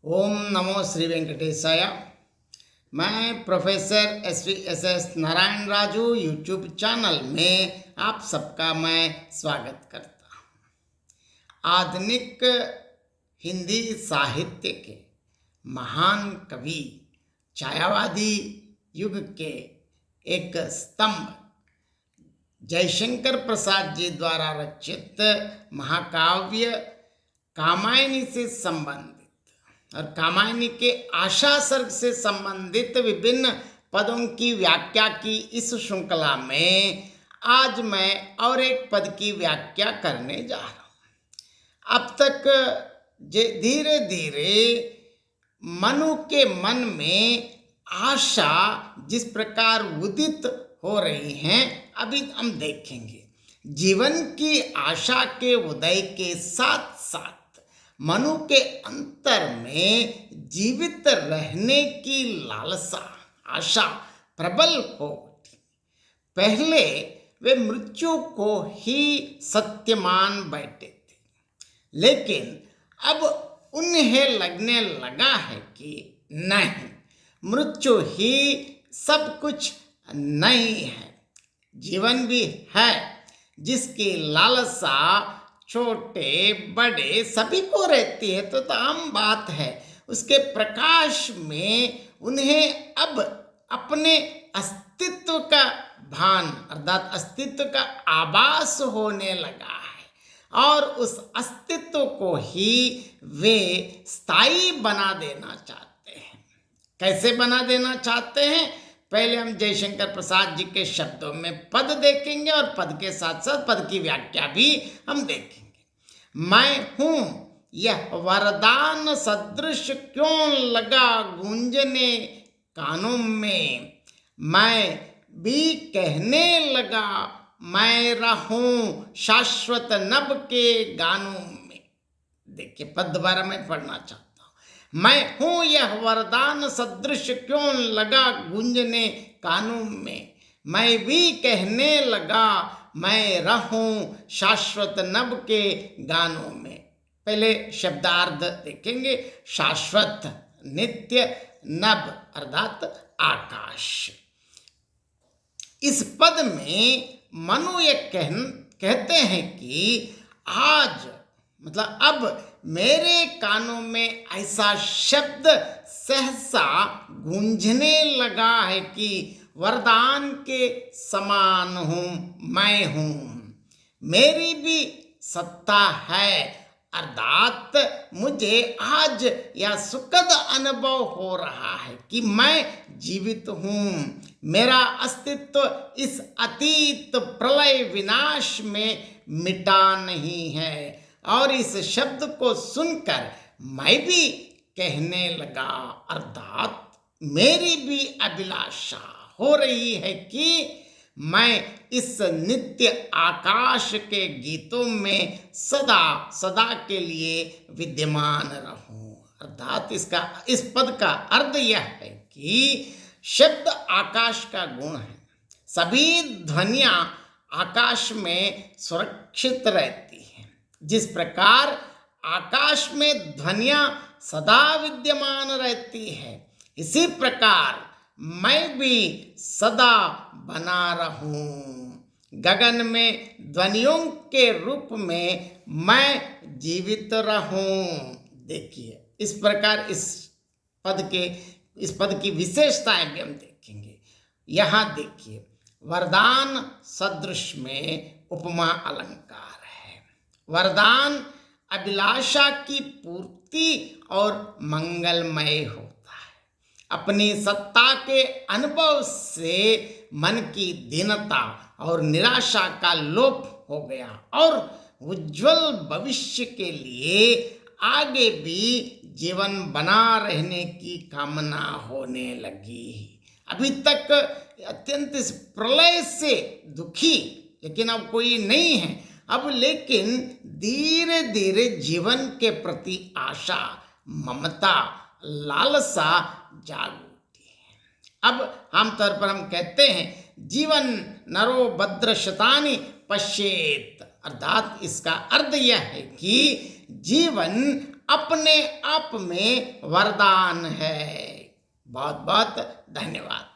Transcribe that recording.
ओम नमो श्री वेंकटेशाय। मैं professor S Narayan Raju YouTube channel में आप सबका मैं स्वागत करता हूँ। आधुनिक हिंदी साहित्य के महान कवि, छायावादी युग के एक स्तंभ जयशंकर प्रसाद जी द्वारा रचित महाकाव्य कामायनी से संबंधित और कामायनी के आशा सर्ग से संबंधित विभिन्न पदों की व्याख्या की इस श्रृंखला में आज मैं और एक पद की व्याख्या करने जा रहा हूँ। अब तक धीरे धीरे मनु के मन में आशा जिस प्रकार उदित हो रही हैं, अभी हम देखेंगे। जीवन की आशा के उदय के साथ साथ मनु के अंतर में जीवित रहने की लालसा, आशा प्रबल हो उठी। पहले वे मृत्यु को ही सत्य मान बैठे थे, लेकिन अब उन्हें लगने लगा है कि नहीं, मृत्यु ही सब कुछ नहीं है। जीवन भी है जिसकी लालसा छोटे बड़े सभी को रहती है, तो आम बात है। उसके प्रकाश में उन्हें अब अपने अस्तित्व का भान अर्थात अस्तित्व का आभास होने लगा है और उस अस्तित्व को ही वे स्थायी बना देना चाहते हैं। कैसे बना देना चाहते हैं, पहले हम जयशंकर प्रसाद जी के शब्दों में पद देखेंगे और पद के साथ साथ पद की व्याख्या भी हम देखेंगे। मैं हूं यह वरदान सदृश क्यों लगा गूंजने कानों में, मैं भी कहने लगा मैं रहूं शाश्वत नभ के गानों में। देखिए, पद दोबारा मैं पढ़ना चाहता हूं। मैं हूं यह वरदान सदृश क्यों लगा गूंजने कानों में, मैं भी कहने लगा मैं रहूं शाश्वत नभ के गानों में। पहले शब्दार्थ देखेंगे। शाश्वत, नित्य, नभ अर्थात आकाश। इस पद में मनु ये कहते हैं कि आज मतलब अब मेरे कानों में ऐसा शब्द सहसा गूंजने लगा है कि वरदान के समान हूं, मैं हूं, मेरी भी सत्ता है, अर्थात मुझे आज यह सुखद अनुभव हो रहा है कि मैं जीवित हूं। मेरा अस्तित्व इस अतीत प्रलय विनाश में मिटा नहीं है। और इस शब्द को सुनकर मैं भी कहने लगा, अर्थात मेरी भी अभिलाषा हो रही है कि मैं इस नित्य आकाश के गीतों में सदा सदा के लिए विद्यमान रहूं। अर्थात इस पद का अर्थ यह है कि शब्द आकाश का गुण है। सभी ध्वनियां आकाश में सुरक्षित रहती हैं। जिस प्रकार आकाश में ध्वनियां सदा विद्यमान रहती है, इसी प्रकार मैं भी सदा बना रहूं। गगन में ध्वनियों के रूप में मैं जीवित रहूं। देखिए, इस प्रकार इस पद की विशेषताएं भी हम देखेंगे। यहां देखिए, वरदान सदृश में उपमा अलंकार है। वरदान अभिलाषा की पूर्ति और मंगलमय होता है। अपनी सत्ता के अनुभव से मन की दीनता और निराशा का लोप हो गया और उज्जवल भविष्य के लिए आगे भी जीवन बना रहने की कामना होने लगी। अभी तक अत्यंत इस प्रलय से दुखी, लेकिन अब कोई नहीं है। अब लेकिन धीरे धीरे जीवन के प्रति आशा, ममता, लालसा जाग उठी है। अब आमतौर पर हम कहते हैं जीवन नरो भद्र शतानि पश्येत, अर्थात इसका अर्थ यह है कि जीवन अपने आप में वरदान है। बहुत बहुत धन्यवाद।